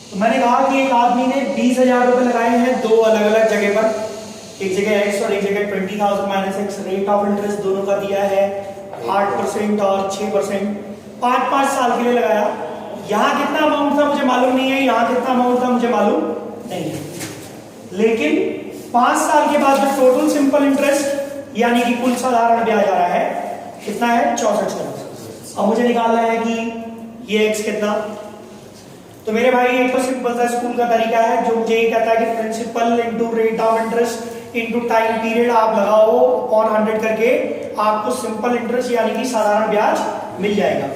तो मैंने कहा कि एक आदमी ने 20,000 रुपए लगाए हैं दो अलग अलग जगह पर, एक जगह x और एक जगह 20,000 minus x। Rate of interest दोनों का दिया है 8% और 6%। 5-5 साल के लिए लगाया। यहाँ कितना अमाउंट था मुझे मालूम नहीं है, यहाँ कितना अमाउंट था मुझे मालूम नहीं है, लेकिन 5 साल के बाद जो टोटल सिंपल इंटरेस्ट यानी कि कुल साधारण ब्याज आ रहा है कितना है 64। अब मुझे निकालना है कि ये x कितना। तो मेरे भाई एक तो सिंपल सा स्कूल का तरीका है जो मुझे ये कहता है कि principal into rate of interest into time period आप लगाओ अपॉन 100 करके आपको सिंपल इंटरेस्ट यानी कि साधारण ब्याज मिल जाएगा।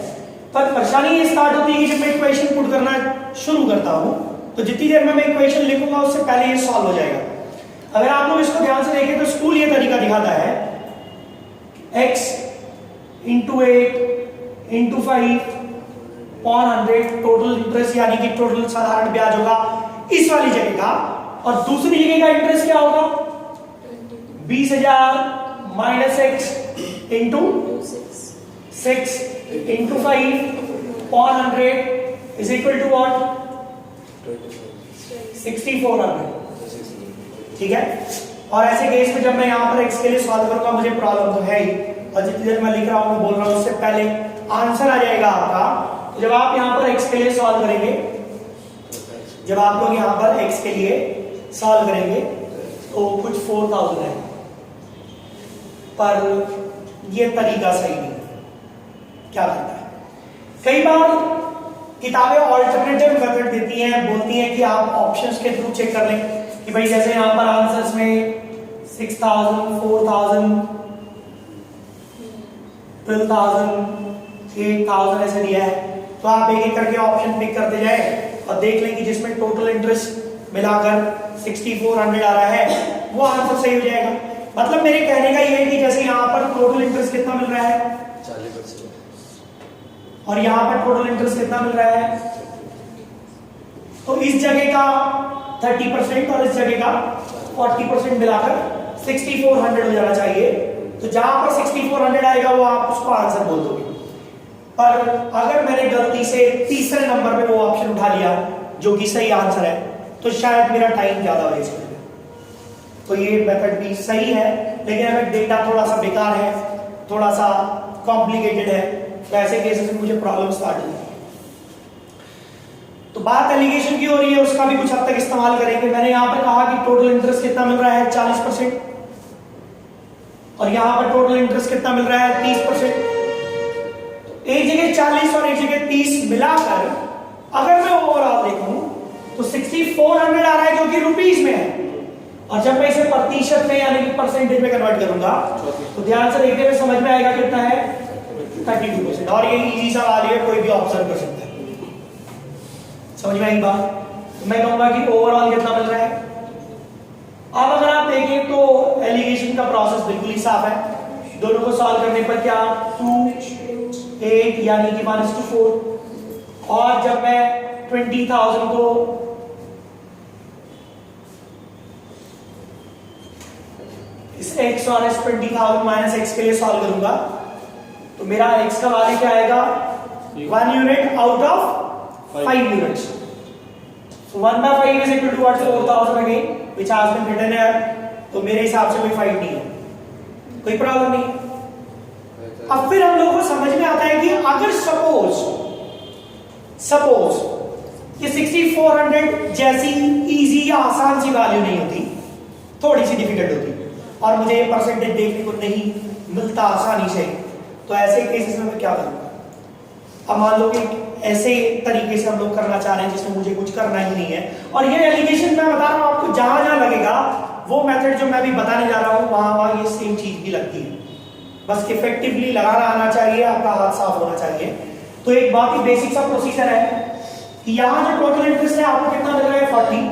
पर परेशानी ये स्टार्ट होती है कि जब मैं इक्वेशन पुट करना शुरू करता हूं तो जितनी देर में मैं इक्वेशन लिखूंगा उससे पहले ये सॉल्व हो जाएगा। अगर आप लोग इसको ध्यान से देखें तो स्कूल ये तरीका दिखाता है x into 8 into 5 on 100 total interest यानी कि टोटल साधारण ब्याज होगा इस वाली जगह का, और दूसरी जगह का इंटरेस्ट क्या होगा 20,000 minus x into 6 into 5 on 100 is equal to what 6400। ठीक है। और ऐसे केस में जब मैं यहां पर x के लिए सॉल्व करूंगा मुझे प्रॉब्लम तो है ही, और जितनी देर मैं लिख रहा हूं मैं बोल रहा हूं उससे पहले आंसर आ जाएगा आपका। तो जब आप यहां पर x के लिए सॉल्व करेंगे, जब आप लोग यहां पर x के लिए सॉल्व करेंगे तो कुछ 4000 है, पर यह तरीका सही नहीं। क्या करता है कई बार किताबें ऑल्टरनेटिव मेथड देती हैं, बोलती हैं कि आप ऑप्शंस के थ्रू चेक कर लें कि भाई जैसे यहां पर आंसर्स में 6000 4000 12,000 8,000 ऐसे दिया है, तो आप एक एक करके ऑप्शन पिक करते जाए और देख लें कि जिसमें टोटल इंटरेस्ट मिलाकर 6400 आ रहा है वो आंसर सही हो जाएगा। मतलब मेरे कहने का ये है कि जैसे यहाँ पर टोटल इंटरेस्ट कितना मिल रहा है 40% और यहाँ पर टोटल इंटरेस्ट कितना मिल रहा है, तो इस जगह का 30% और इस जगह का 40% मिलाकर 6400 हो जाना चाहिए। तो जहां पर 6400 आएगा वो आप उसको आंसर बोल दोगे। पर अगर मैंने गलती से तीसरे नंबर पे वो ऑप्शन उठा लिया जो कि सही आंसर है तो शायद मेरा टाइम ज्यादा वेस्ट हो जाए। तो ये मेथड भी सही है, लेकिन अगर डेटा थोड़ा सा बेकार है, थोड़ा सा कॉम्प्लिकेटेड है, तो ऐसे केसेस में मुझे प्रॉब्लम स्टार्ट होगी। तो बात एलिगेशन की हो रही है, उसका भी कुछ हद तक इस्तेमाल करेंगे। मैंने यहां पर कहा कि टोटल इंटरेस्ट कितना मिल रहा है 40%, और यहां पर टोटल इंटरेस्ट कितना मिल रहा है 30%। एक जगह 40 और एक जगह 30 मिलाकर अगर मैं ओवरऑल देखूं तो 6400 आ रहा है जो कि रुपीस में है, और जब मैं इसे प्रतिशत में यानी कि परसेंटेज में कन्वर्ट करूंगा तो ध्यान से देखने में समझ में आएगा कितना है 32%। और ये इजी सवाल है, कोई भी ऑब्जर्व कर सकता है। समझ में आई बात? तो मैं कहूंगा कि ओवरऑल कितना मिल रहा है। अब अगर आप देखें तो एलिगेशन का प्रोसेस बिल्कुल ही साफ है। दोनों को सॉल्व करने पर क्या 2 8 यानी कि 1:4, और जब मैं 20,000 को इस x और इस 20,000 माइनस x के लिए सॉल्व करूंगा तो मेरा x का वैल्यू क्या आएगा 1 unit out of 5 units. So 1/5 is equal to what 4,000 again, which has been written here. तो मेरे हिसाब से कोई 5 नहीं है, कोई प्रॉब्लम नहीं। अब फिर हम लोगों को समझ में आता है कि अगर सपोज कि 6400 जैसी इजी या आसान सी वैल्यू नहीं होती, थोड़ी सी डिफिकल्ट होती और मुझे ये परसेंटेज देखने को नहीं मिलता आसानी से, तो ऐसे केसेस में मैं क्या करूंगा। अब मान लो कि ऐसे तरीके से हम लोग करना चाह रहे हैं जिसमें मुझे कुछ करना ही नहीं है, और ये एलिगेशन मैं बता रहा हूं आपको, जहां जहां लगेगा वो मेथड जो मैं भी बताने जा रहा हूं वहां वहां ये सेम चीज भी लगती है। बस इफेक्टिवली लगाना आना चाहिए, आपका हाथ साफ होना चाहिए। तो एक बहुत ही बेसिक सा प्रोसीजर है कि यहाँ जो टोटल इंटरेस्ट है आपको कितना मिल रहा है 40,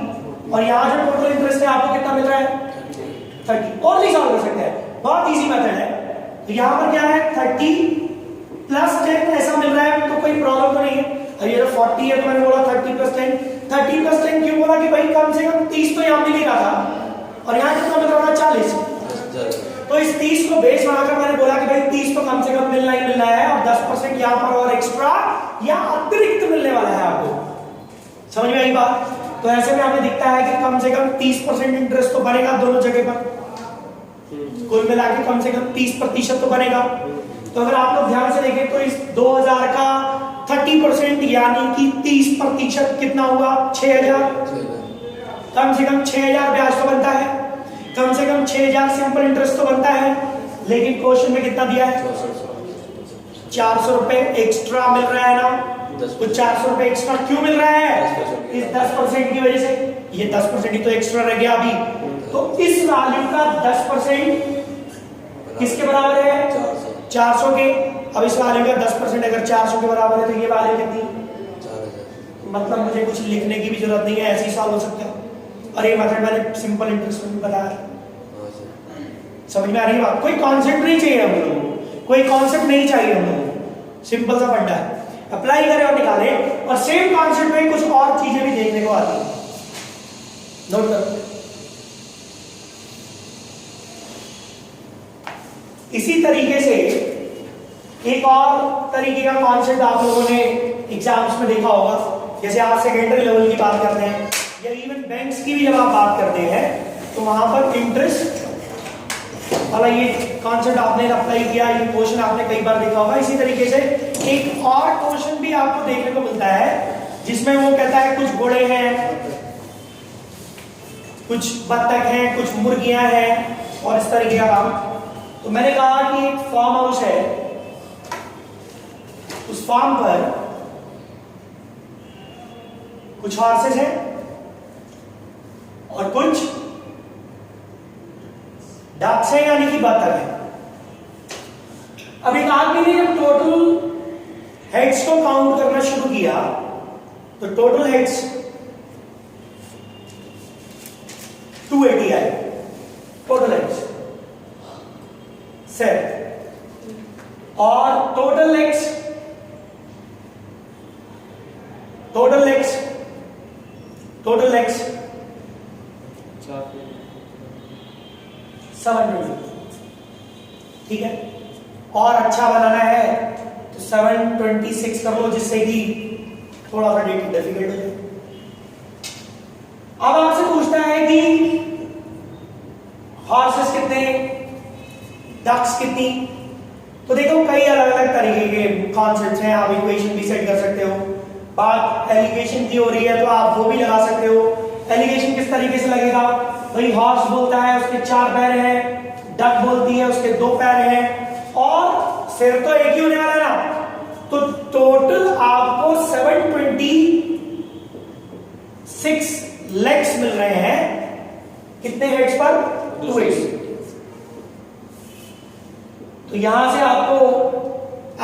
और यहाँ जो टोटल इंटरेस्ट है आपको कितना मिल रहा है 30। और नहीं सॉल्व कर सकते हैं, बहुत इजी मेथड है। तो यहाँ पर क्या है 30 प्लस 10 ऐसा मिल रहा है तो कोई प्रॉब्लम तो नहीं है। अब ये 40 है तो मैंने बोला 30 प्लस 10 क्यों बोला कि भाई कम से कम 30 तो यहाँ मिल ही रहा था, और यहाँ कितना मिल रहा था 40। तो इस 30 को बेस बनाकर मैंने बोला कि भाई 30 तो कम से कम मिलना ही मिलना है, और 10% यहाँ पर और एक्स्ट्रा या अतिरिक्त मिलने वाला है आपको। समझ में आई बात? तो ऐसे में हमें दिखता है कि कम से कम 30% इंटरेस्ट तो बनेगा दोनों जगह पर, कुल मिला के कम से कम 30% तो बनेगा। तो अगर आप लोग ध्यान से देखें तो इस 2000 का 30% यानी कि 30% कितना हुआ? 6000। कम से कम 6000 ब्याज तो बनता है, कम से कम 6000 सिंपल इंटरेस्ट तो बनता है। लेकिन क्वेश्चन में कितना दिया है? 400 रुपए एक्स्ट्रा मिल रहा है ना? तो 400 रुपए एक्स्ट्रा क्यों मिल रहा है? इस 10% की वजह से। ये 10% ही तो एक्स्ट्रा रह गया अभी। तो इस वैल्यू का 10% किसके बराबर है? 400 के। अब इस वैल्यू का 10% अगर 400 के बराबर है तो ये वैल्यू कितनी? 4000। मतलब मुझे कुछ लिखने की भी जरूरत नहीं है, ऐसे ही सॉल्व हो सकता है। और ये मेथड मैंने सिंपल इंटरेस्ट में भी बताया। समझ में आ रही है बात? कोई कॉन्सेप्ट नहीं चाहिए हम लोगों को, कोई कॉन्सेप्ट नहीं चाहिए हम लोगों को, सिंपल सा फंडा है। अप्लाई करें और निकालें। और सेम कॉन्सेप्ट में कुछ और चीजें भी देखने को आती है, नोट करो। इसी तरीके से एक और तरीके का कॉन्सेप्ट आप लोगों ने एग्जाम्स में देखा होगा। जैसे आप सेकेंडरी लेवल की बात करते हैं या इवन बैंक्स की भी जब आप बात करते हैं तो वहां पर इंटरेस्ट वाला ये कॉन्सेप्ट आपने अप्लाई किया, ये क्वेश्चन आपने कई बार देखा होगा। इसी तरीके से एक और क्वेश्चन भी आपको देखने को मिलता है जिसमें वो कहता है कुछ घोड़े हैं, कुछ बत्तख हैं, कुछ मुर्गियां हैं और इस तरीके का काम। तो मैंने कहा कि एक फार्म हाउस है, उस फार्म पर कुछ हॉर्सेस हैं और कुछ डक्स है यानी कि बत्तख है। अब एक आदमी ने जब टोटल हेड्स को काउंट करना शुरू किया तो टोटल हेड्स 280 आए। टोटल हेड्स सेट और टोटल लेग्स 720। ठीक है, और अच्छा बनाना है तो 726 कर लो जिससे कि थोड़ा सा डिफिकल्ट हो जाए। अब आपसे पूछता है कि हॉर्सेस कितने, डक्स कितनी। तो देखो कई अलग अलग तरीके के कॉन्सेप्ट्स हैं, आप इक्वेशन भी सेट कर सकते हो। बात एलिगेशन की हो रही है तो आप वो भी लगा सकते हो। एलिगेशन किस तरीके से लगेगा? भाई हॉर्स बोलता है उसके 4 पैर हैं, डक बोलती है उसके 2 पैर हैं और सिर तो एक ही होने वाला है ना। तो टोटल आपको 726 लेग्स मिल रहे हैं। कितने हेड्स पर? 2 हेड्स। तो यहां से आपको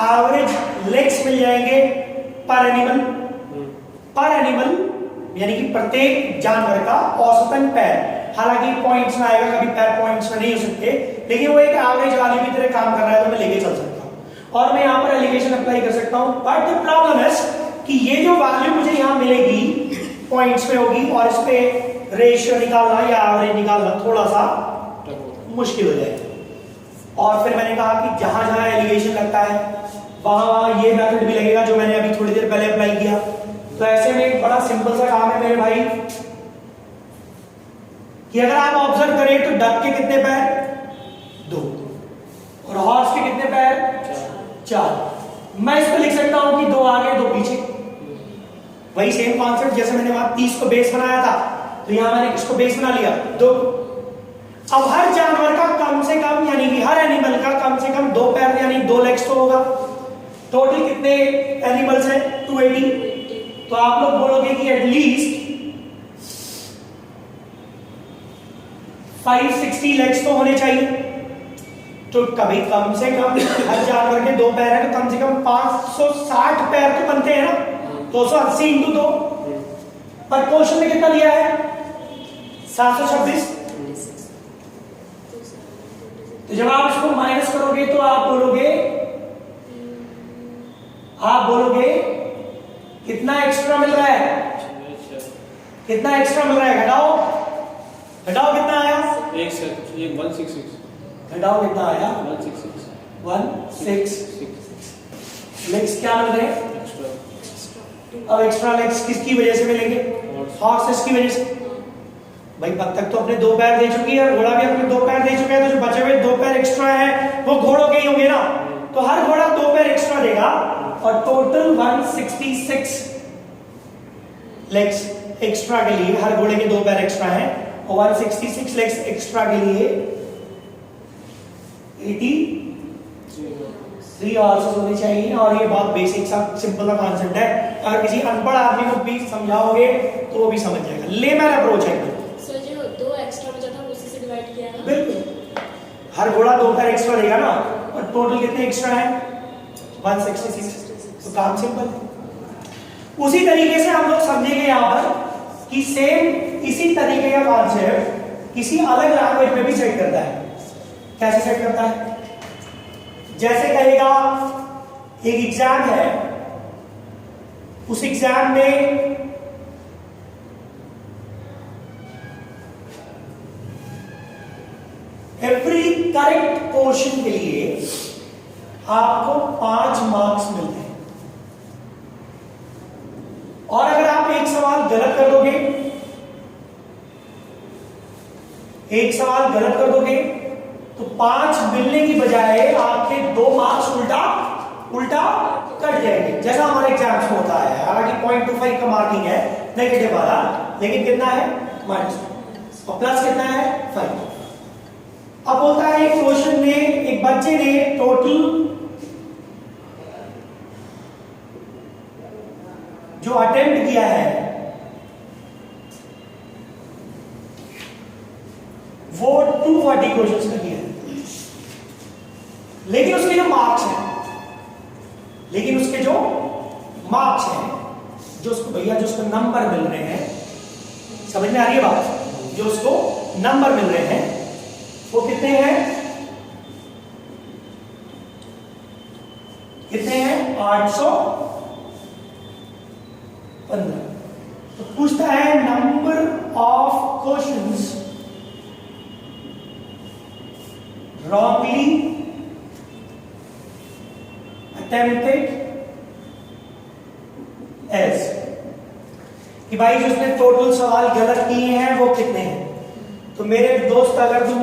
एवरेज लेग्स मिल जाएंगे पर एनिमल यानी कि प्रत्येक जानवर का औसतन पैर। हालांकि पॉइंट्स में आएगा, कभी पैर पॉइंट्स में नहीं हो सकते, लेकिन वो एक एवरेज वाली की तरह काम कर रहा है तो मैं लेके चल सकता हूं और मैं यहां पर एलिगेशन अप्लाई कर सकता हूं। बट द प्रॉब्लम इज कि ये जो वैल्यू मुझे यहां मिलेगी पॉइंट्स में होगी और इस पे रेशियो निकालना या एवरेज निकालना थोड़ा सा मुश्किल हो जाएगा। और फिर मैंने कहा कि जहां जहां एलिगेशन लगता है वहां ये मेथड भी लगेगा जो मैंने अभी थोड़ी देर पहले अप्लाई किया। तो ऐसे में एक बड़ा सिंपल सा काम है मेरे भाई कि अगर आप ऑब्जर्व करें तो डक के कितने पैर? 2 और हॉर्स के कितने पैर? 4। मैं इसको लिख सकता हूं कि 2 आगे 2 पीछे। वही सेम कॉन्सेप्ट जैसे मैंने वहां 30 को बेस बनाया था तो यहां मैंने इसको बेस बना लिया 2। अब हर जानवर का कम से कम यानी कि हर एनिमल का कम से कम 2 पैर यानी 2 लेग्स तो होगा। टोटल कितने एनिमल्स हैं? 280। तो आप लोग बोलोगे कि एटलीस्ट 560 लेग्स तो होने चाहिए। तो कभी कम से कम हर जानवर के 2 पैर हैं तो कम से कम 560 पैर तो बनते हैं ना। 280 × 2। पर क्वेश्चन में कितना दिया है? 726। तो जब आप इसको माइनस करोगे तो आप बोलोगे कितना एक्स्ट्रा मिल रहा है? कितना एक्स्ट्रा मिल रहा है? घटाओ कितना आया? 166। घटाओ कितना आया? 166। 166। लेग्स क्या मिल रहे हैं? अब एक्स्ट्रा लेग्स किसकी वजह से मिलेंगे? हॉर्सेस की वजह से। भाई बत्तख तो अपने 2 पैर दे चुकी है, घोड़ा भी अपने 2 पैर दे चुका है, तो जो बचे हुए 2 पैर एक्स्ट्रा है वो घोड़ों के ही होंगे ना। तो हर घोड़ा 2 पैर एक्स्ट्रा देगा और टोटल 166 लेग्स एक्स्ट्रा के लिए, हर घोड़े के 2 पैर एक्स्ट्रा हैं और 166 लेग्स एक्स्ट्रा के लिए 83 हॉर्सेस होने चाहिए। और ये बहुत बेसिक सा सिंपल सा कॉन्सेप्ट है, अगर किसी अनपढ़ आदमी को भी समझाओगे तो वो भी समझ जाएगा। लेमैन अप्रोच है सर जो 2 एक्स्ट्रा बचा था उसी से डिवाइड किया है ना? बिल्कुल, हर घोड़ा 2 पैर एक्स्ट्रा देगा ना, और टोटल कितने एक्स्ट्रा है? 166। तो काम सिंपल है। उसी तरीके से हम लोग समझेंगे यहाँ पर कि सेम इसी तरीके का कॉन्सेप्ट किसी अलग लैंग्वेज में भी सेट करता है। कैसे सेट करता है? जैसे कहेगा एक एग्जाम है, उस एग्जाम में एवरी करेक्ट क्वेश्चन के लिए आपको 5 मार्क्स मिलते हैं, और अगर आप एक सवाल गलत कर दोगे, तो 5 मिलने की बजाय आपके 2 मार्क्स उल्टा कट जाएंगे, जैसा हमारे एग्जाम्स में होता है। हालांकि 0.25 का मार्किंग है नेगेटिव वाला, लेकिन कितना है? माइनस, और प्लस कितना है? 5। अब होता है एक क्वेश्चन में एक बच्चे ने टोटल जो अटेम्प्ट किया है वो 240 क्वेश्चंस का किया है, लेकिन उसके जो मार्क्स हैं, जो उसको भैया जो उसको नंबर मिल रहे हैं, समझ में आ रही है बात? जो उसको नंबर मिल रहे हैं वो कितने हैं? 815। तो पूछता है number of questions wrongly attempted as, कि भाई जो उसने टोटल सवाल गलत किए हैं वो कितने हैं। तो मेरे दोस्त अगर तुम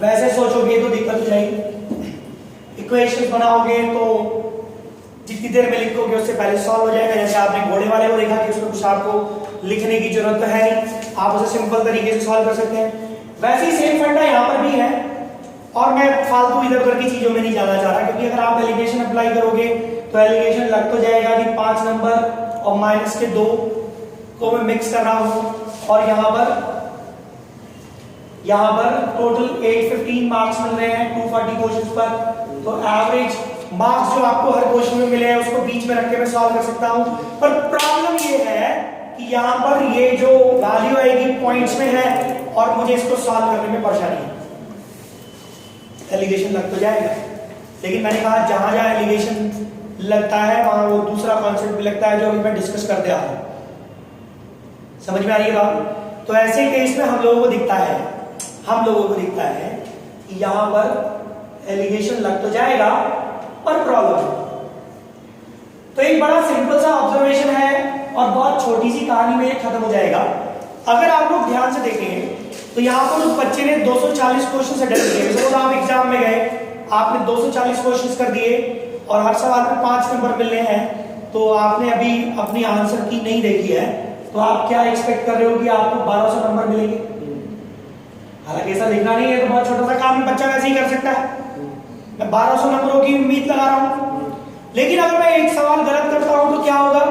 वैसे सोचोगे तो दिक्कत हो जाएगी, इक्वेशंस बनाओगे तो जितनी देर में लिखोगे उससे पहले सॉल्व हो जाएगा। जैसे आपने घोड़े वाले को देखा कि उसमें कुछ आपको लिखने की जरूरत तो है नहीं, आप उसे सिंपल तरीके से सॉल्व कर सकते हैं। वैसे ही सेम फंडा यहाँ पर भी है, और मैं फालतू इधर उधर की चीजों में नहीं जाना चाह रहा, क्योंकि अगर आप एलिगेशन अप्लाई करोगे तो एलिगेशन लग तो जाएगा कि 5 नंबर और माइनस के 2 को मैं मिक्स कर रहा हूं, और यहाँ पर टोटल 815 मार्क्स मिल रहे हैं 240 क्वेश्चंस पर। तो एवरेज मार्क्स जो आपको हर क्वेश्चन में मिले हैं उसको बीच में रख के मैं सॉल्व कर सकता हूं। पर प्रॉब्लम ये है कि यहाँ पर ये जो वैल्यू आएगी पॉइंट्स में है, और मुझे इसको सॉल्व करने में परेशानी है। एलिगेशन लग तो जाएगा, लेकिन मैंने कहा जहां जहां एलिगेशन लगता है वहां वो दूसरा कॉन्सेप्ट भी लगता है जो अभी मैं डिस्कस करते आ रहा हूं। समझ में आ रही है बात? तो ऐसे केस में हम लोगों को दिखता है कि यहां पर एलिगेशन लग तो जाएगा पर प्रॉब्लम। तो एक बड़ा सिंपल सा ऑब्जर्वेशन है और बहुत छोटी सी कहानी में खत्म हो जाएगा। अगर आप लोग ध्यान से देखें तो यहाँ पर उस बच्चे ने 240 क्वेश्चन अटेम्प्ट किए। सपोज आप एग्जाम में गए, आपने 240 क्वेश्चंस कर दिए और हर सवाल में 5 नंबर मिलने हैं, तो आपने अभी अपनी आंसर की नहीं देखी है, तो आप क्या एक्सपेक्ट कर रहे हो कि आपको 1200 नंबर मिलेंगे? हालांकि ऐसा लिखना नहीं है, तो बहुत छोटा सा काम बच्चा वैसे ही कर सकता है। मैं 1200 नंबरों की उम्मीद लगा रहा हूं, लेकिन अगर मैं एक सवाल गलत करता हूं तो क्या होगा?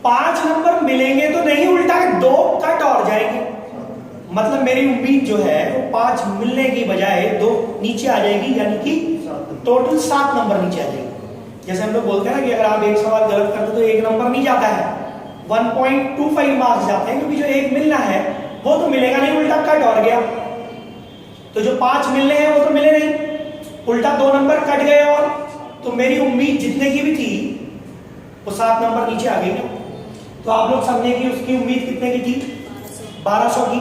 5 नंबर मिलेंगे तो नहीं, उल्टा 2 कट और जाएंगे। मतलब मेरी उम्मीद जो है वो 5 मिलने की बजाय 2 नीचे आ जाएगी, यानी कि टोटल 7 नंबर नीचे आ जाएगी। जैसे हम लोग बोलते हैं ना कि अगर आप एक सवाल गलत करते तो 1 नंबर नहीं जाता है, 1.25 मार्क्स जाते हैं, क्योंकि जो 1 मिलना है वो तो मिलेगा नहीं, उल्टा कट और गया। तो जो 5 मिलने हैं वो तो मिले नहीं, उल्टा 2 नंबर कट गए, और तो मेरी उम्मीद जितने की भी थी वो 7 नंबर नीचे आ गई ना। तो आप लोग समझे कि उसकी उम्मीद कितने की थी? 1200 की,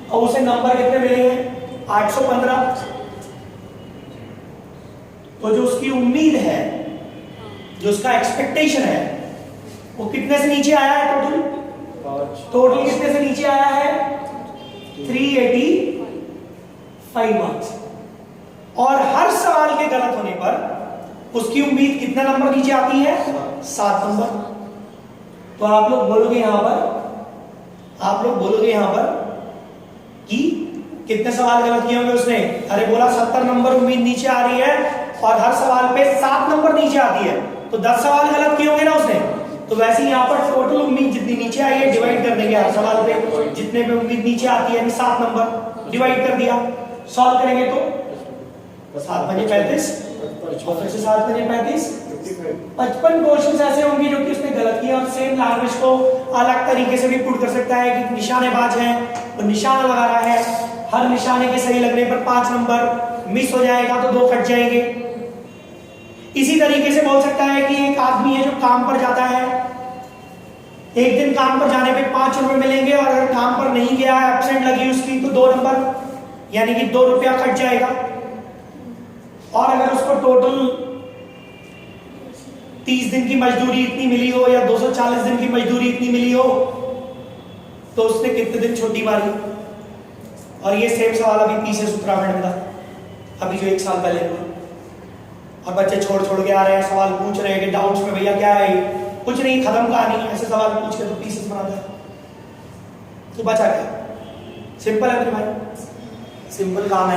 और उसे नंबर कितने मिले हैं? 815। तो जो उसकी उम्मीद है जो उसका एक्सपेक्टेशन है वो कितने से नीचे आया है टोटल? 5 टोटल कितने से नीचे आया है? 385 मार्क्स। और हर सवाल के गलत होने पर उसकी उम्मीद कितना नंबर नीचे आती है? 7 नंबर। तो आप लोग बोलोगे यहां पर कि कितने सवाल गलत किए होंगे उसने? अरे बोला 70 नंबर उम्मीद नीचे आ रही है और हर सवाल पे 7 नंबर नीचे आती है, तो 10 सवाल गलत किए होंगे ना उसने। तो वैसे ही यहाँ पर टोटल उम्मीद जितनी नीचे आई है डिवाइड कर देंगे हर सवाल पे, जितने पे उम्मीद नीचे आती है 7 नंबर डिवाइड कर दिया। सॉल्व करेंगे तो 7 बजे 35 और फिर से 7 बजे 35 55 क्वेश्चन ऐसे होंगे जो कि उसने गलत किया। और सेम लैंग्वेज को अलग तरीके से भी पुट कर सकता है कि निशानेबाज है तो निशाना लगा रहा है, हर निशाने के सही लगने पर 5 नंबर, मिस हो जाएगा तो 2 कट जाएंगे। इसी तरीके से बोल सकता है कि एक आदमी है जो काम पर जाता है, एक दिन काम पर जाने पे 5 रुपए मिलेंगे और अगर काम पर नहीं गया, एब्सेंट लगी उसकी, तो 2 नंबर यानी कि 2 रुपया कट जाएगा। और अगर उसको टोटल 30 दिन की मजदूरी इतनी मिली हो या 240 दिन की मजदूरी इतनी मिली हो, तो उसने कितने दिन छुट्टी मारी? और ये सेम सवाल अभी पीछे उत्तराखंड में था, अभी जो 1 साल पहले हुआ। और बच्चे छोड़ के आ रहे हैं, सवाल पूछ रहे हैं कि डाउट्स में भैया क्या है, कुछ नहीं, खत्म कहानी। ऐसे सवाल पूछ के तो पीसेस बनाता है, तो बचा क्या? सिंपल है भाई, सिंपल काम है।